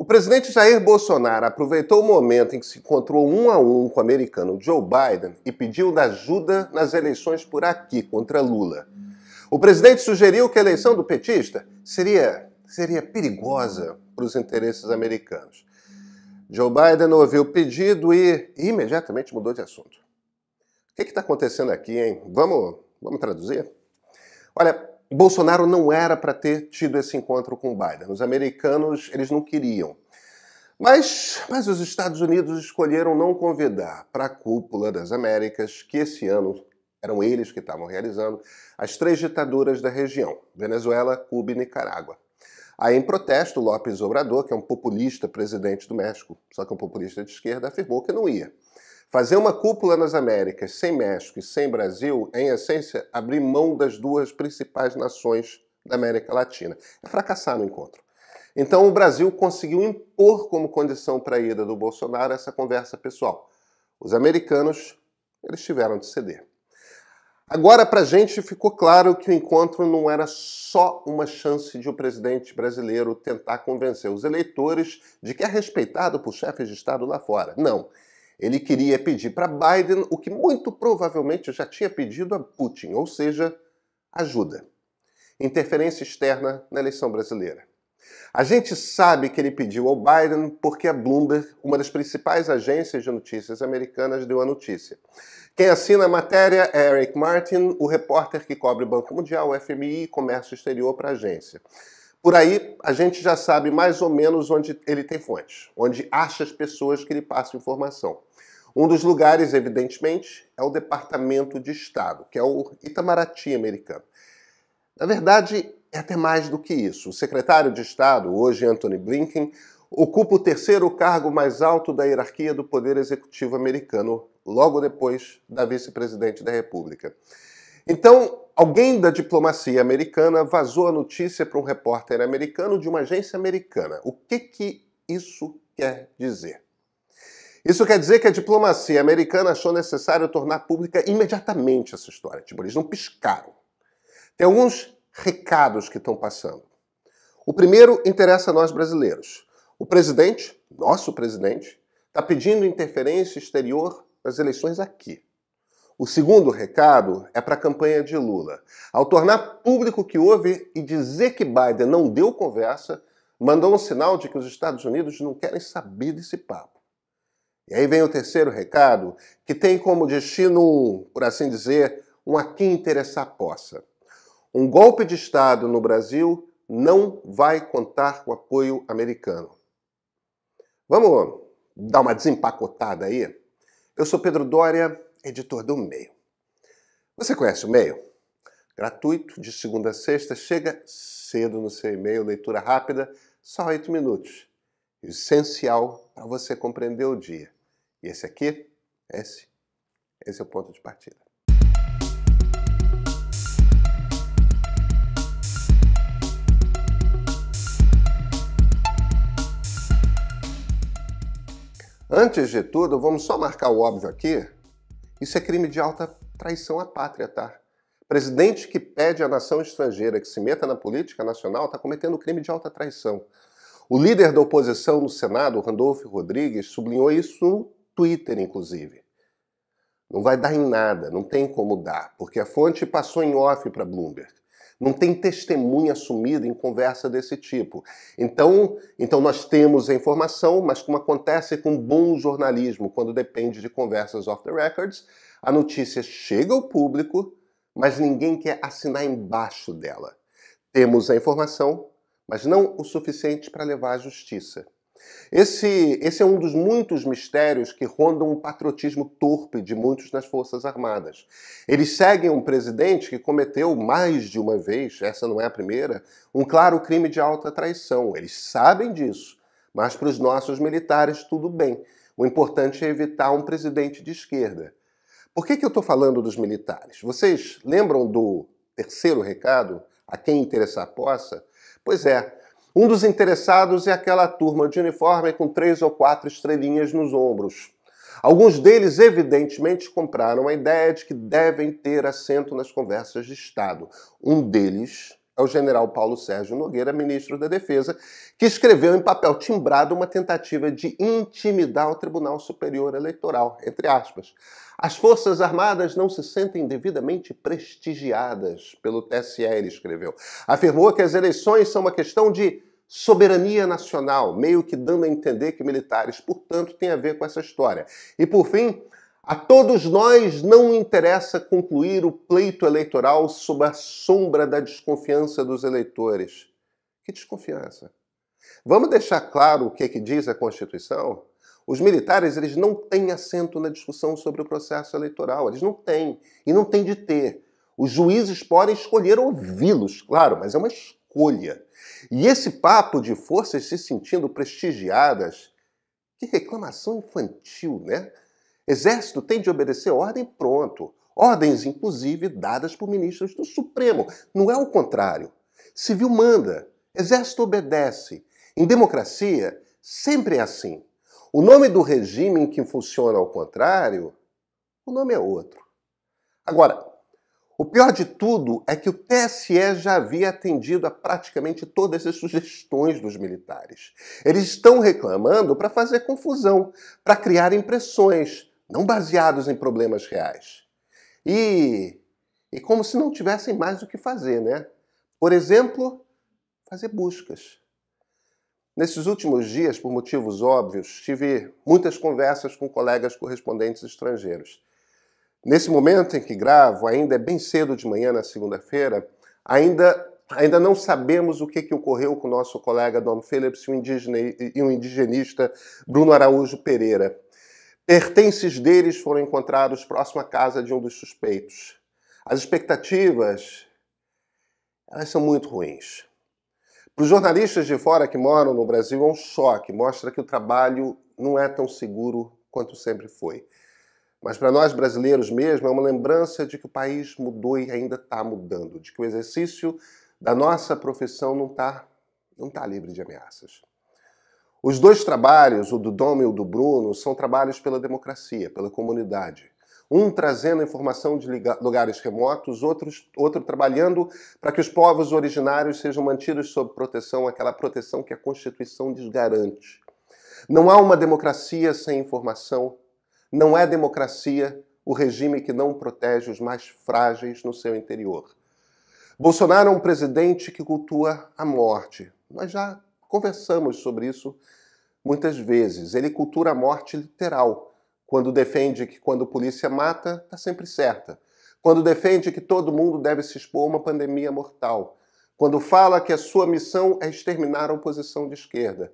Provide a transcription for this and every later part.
presidente Jair Bolsonaro aproveitou o momento em que se encontrou 1 a 1 com o americano Joe Biden e pediu ajuda nas eleições por aqui contra Lula. O presidente sugeriu que a eleição do petista seria perigosa para os interesses americanos. Joe Biden ouviu o pedido e imediatamente mudou de assunto. O que está acontecendo aqui, hein? Vamos traduzir? Olha, Bolsonaro não era para ter tido esse encontro com Biden. Os americanos, eles não queriam. Mas os Estados Unidos escolheram não convidar para a cúpula das Américas, que esse ano eram eles que estavam realizando, as 3 ditaduras da região, Venezuela, Cuba e Nicarágua. Aí, em protesto, López Obrador, que é um populista presidente do México, só que um populista de esquerda, afirmou que não ia. Fazer uma cúpula nas Américas sem México e sem Brasil, em essência, abrir mão das 2 principais nações da América Latina. É fracassar no encontro. Então o Brasil conseguiu impor como condição para a ida do Bolsonaro essa conversa pessoal. Os americanos, eles tiveram de ceder. Agora, para a gente, ficou claro que o encontro não era só uma chance de o presidente brasileiro tentar convencer os eleitores de que é respeitado por chefes de Estado lá fora. Não. Ele queria pedir para Biden o que muito provavelmente já tinha pedido a Putin, ou seja, ajuda. Interferência externa na eleição brasileira. A gente sabe que ele pediu ao Biden porque a Bloomberg, uma das principais agências de notícias americanas, deu a notícia. Quem assina a matéria é Eric Martin, o repórter que cobre o Banco Mundial, o FMI e comércio exterior para a agência. Por aí, a gente já sabe mais ou menos onde ele tem fontes, onde acha as pessoas que lhe passam informação. Um dos lugares, evidentemente, é o Departamento de Estado, que é o Itamaraty americano. Na verdade, é até mais do que isso. O secretário de Estado, hoje Antony Blinken, ocupa o 3º cargo mais alto da hierarquia do Poder Executivo americano, logo depois da vice-presidente da República. Então, alguém da diplomacia americana vazou a notícia para um repórter americano de uma agência americana. O que isso quer dizer? Isso quer dizer que a diplomacia americana achou necessário tornar pública imediatamente essa história. Tipo, eles não piscaram. Tem alguns recados que estão passando. O primeiro interessa a nós brasileiros. O presidente, nosso presidente, está pedindo interferência exterior nas eleições aqui. O segundo recado é para a campanha de Lula. Ao tornar público que houve e dizer que Biden não deu conversa, mandou um sinal de que os Estados Unidos não querem saber desse papo. E aí vem o terceiro recado, que tem como destino, por assim dizer, um a quem interessar possa. Um golpe de Estado no Brasil não vai contar com apoio americano. Vamos dar uma desempacotada aí? Eu sou Pedro Doria, editor do Meio. Você conhece o Meio? Gratuito, de segunda a sexta, chega cedo no seu e-mail, leitura rápida, só 8 minutos. Essencial para você compreender o dia. E esse aqui, esse é o ponto de partida. Antes de tudo, vamos só marcar o óbvio aqui. Isso é crime de alta traição à pátria, tá? Presidente que pede à nação estrangeira que se meta na política nacional está cometendo crime de alta traição. O líder da oposição no Senado, Randolfo Rodrigues, sublinhou isso no Twitter, inclusive. Não vai dar em nada, não tem como dar, porque a fonte passou em off para Bloomberg. Não tem testemunha assumida em conversa desse tipo. Então nós temos a informação, mas como acontece com bom jornalismo, quando depende de conversas off the records, a notícia chega ao público, mas ninguém quer assinar embaixo dela. Temos a informação, mas não o suficiente para levar à justiça. Esse é um dos muitos mistérios que rondam o patriotismo torpe de muitos nas Forças Armadas. Eles seguem um presidente que cometeu mais de uma vez, essa não é a primeira, um claro crime de alta traição. Eles sabem disso, mas para os nossos militares tudo bem. O importante é evitar um presidente de esquerda. Por que eu estou falando dos militares? Vocês lembram do terceiro recado? A quem interessar possa? Pois é. Um dos interessados é aquela turma de uniforme com 3 ou 4 estrelinhas nos ombros. Alguns deles, evidentemente, compraram a ideia de que devem ter assento nas conversas de Estado. Um deles é o general Paulo Sérgio Nogueira, ministro da Defesa, que escreveu em papel timbrado uma tentativa de intimidar o Tribunal Superior Eleitoral, entre aspas. As Forças Armadas não se sentem devidamente prestigiadas pelo TSE, ele escreveu. Afirmou que as eleições são uma questão de soberania nacional, meio que dando a entender que militares, portanto, têm a ver com essa história. E, por fim, a todos nós não interessa concluir o pleito eleitoral sob a sombra da desconfiança dos eleitores. Que desconfiança? Vamos deixar claro o que é que diz a Constituição? Os militares, eles não têm assento na discussão sobre o processo eleitoral. Eles não têm. E não têm de ter. Os juízes podem escolher ouvi-los, claro, mas é uma escolha. E esse papo de forças se sentindo prestigiadas, que reclamação infantil, né? Exército tem de obedecer ordem, pronto. Ordens, inclusive, dadas por ministros do Supremo. Não é o contrário. Civil manda, Exército obedece. Em democracia, sempre é assim. O nome do regime em que funciona ao contrário, o nome é outro. Agora, o pior de tudo é que o TSE já havia atendido a praticamente todas as sugestões dos militares. Eles estão reclamando para fazer confusão, para criar impressões, não baseados em problemas reais. E como se não tivessem mais o que fazer, né? Por exemplo, fazer buscas. Nesses últimos dias, por motivos óbvios, tive muitas conversas com colegas correspondentes estrangeiros. Nesse momento em que gravo, ainda é bem cedo de manhã, na segunda-feira, ainda não sabemos o que ocorreu com o nosso colega Dom Phillips e o indigenista Bruno Araújo Pereira. Pertences deles foram encontrados próximo à casa de um dos suspeitos. As expectativas, elas são muito ruins. Para os jornalistas de fora que moram no Brasil, é um choque. Mostra que o trabalho não é tão seguro quanto sempre foi. Mas para nós brasileiros mesmo, é uma lembrança de que o país mudou e ainda está mudando. De que o exercício da nossa profissão não tá livre de ameaças. Os dois trabalhos, o do Dom e o do Bruno, são trabalhos pela democracia, pela comunidade. Um trazendo informação de lugares remotos, outro trabalhando para que os povos originários sejam mantidos sob proteção, aquela proteção que a Constituição lhes garante. Não há uma democracia sem informação, não é democracia o regime que não protege os mais frágeis no seu interior. Bolsonaro é um presidente que cultua a morte. Nós já conversamos sobre isso muitas vezes. Ele cultura a morte literal, quando defende que quando a polícia mata, está sempre certa. Quando defende que todo mundo deve se expor a uma pandemia mortal. Quando fala que a sua missão é exterminar a oposição de esquerda.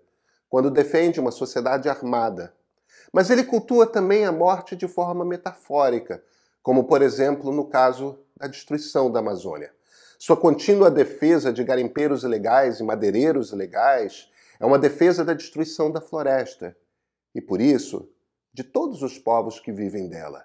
Quando defende uma sociedade armada. Mas ele cultua também a morte de forma metafórica, como, por exemplo, no caso da destruição da Amazônia. Sua contínua defesa de garimpeiros ilegais e madeireiros ilegais é uma defesa da destruição da floresta e, por isso, de todos os povos que vivem dela.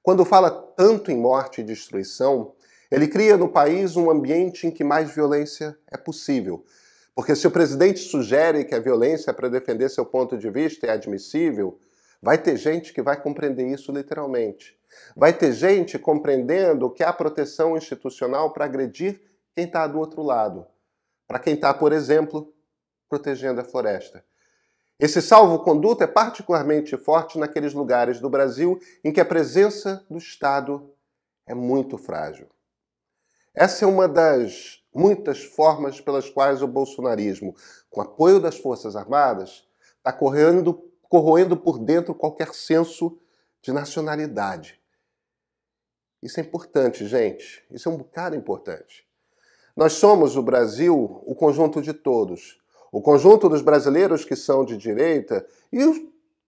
Quando fala tanto em morte e destruição, ele cria no país um ambiente em que mais violência é possível. Porque se o presidente sugere que a violência para defender seu ponto de vista é admissível, vai ter gente que vai compreender isso literalmente. Vai ter gente compreendendo que há proteção institucional para agredir quem está do outro lado. Para quem está, por exemplo, protegendo a floresta. Esse salvo-conduto é particularmente forte naqueles lugares do Brasil em que a presença do Estado é muito frágil. Essa é uma das muitas formas pelas quais o bolsonarismo, com apoio das Forças Armadas, está corroendo por dentro qualquer senso de nacionalidade. Isso é importante, gente. Isso é um bocado importante. Nós somos, o Brasil, o conjunto de todos. O conjunto dos brasileiros que são de direita e os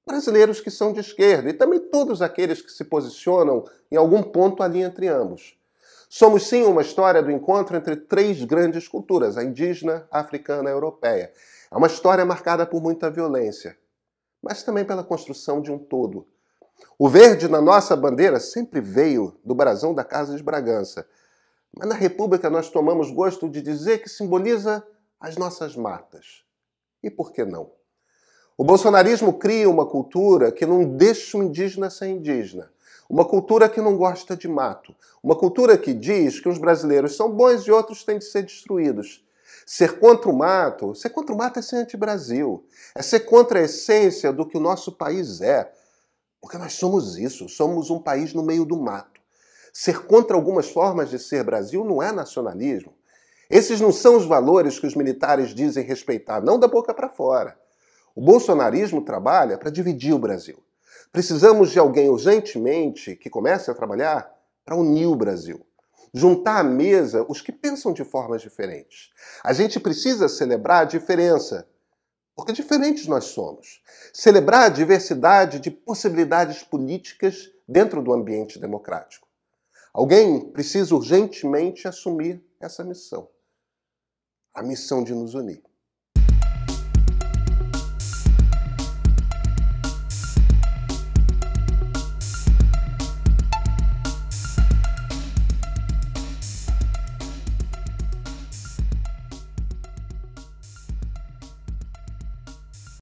brasileiros que são de esquerda. E também todos aqueles que se posicionam em algum ponto ali entre ambos. Somos, sim, uma história do encontro entre três grandes culturas, a indígena, a africana e a europeia. É uma história marcada por muita violência, mas também pela construção de um todo. O verde na nossa bandeira sempre veio do brasão da Casa de Bragança, mas na República nós tomamos gosto de dizer que simboliza as nossas matas. E por que não? O bolsonarismo cria uma cultura que não deixa o indígena ser indígena. Uma cultura que não gosta de mato. Uma cultura que diz que uns brasileiros são bons e outros têm de ser destruídos. Ser contra o mato é ser anti-Brasil. É ser contra a essência do que o nosso país é. Porque nós somos isso, somos um país no meio do mato. Ser contra algumas formas de ser Brasil não é nacionalismo. Esses não são os valores que os militares dizem respeitar, não da boca para fora. O bolsonarismo trabalha para dividir o Brasil. Precisamos de alguém urgentemente que comece a trabalhar para unir o Brasil. Juntar à mesa os que pensam de formas diferentes. A gente precisa celebrar a diferença, porque diferentes nós somos. Celebrar a diversidade de possibilidades políticas dentro do ambiente democrático. Alguém precisa urgentemente assumir essa missão. A missão de nos unir.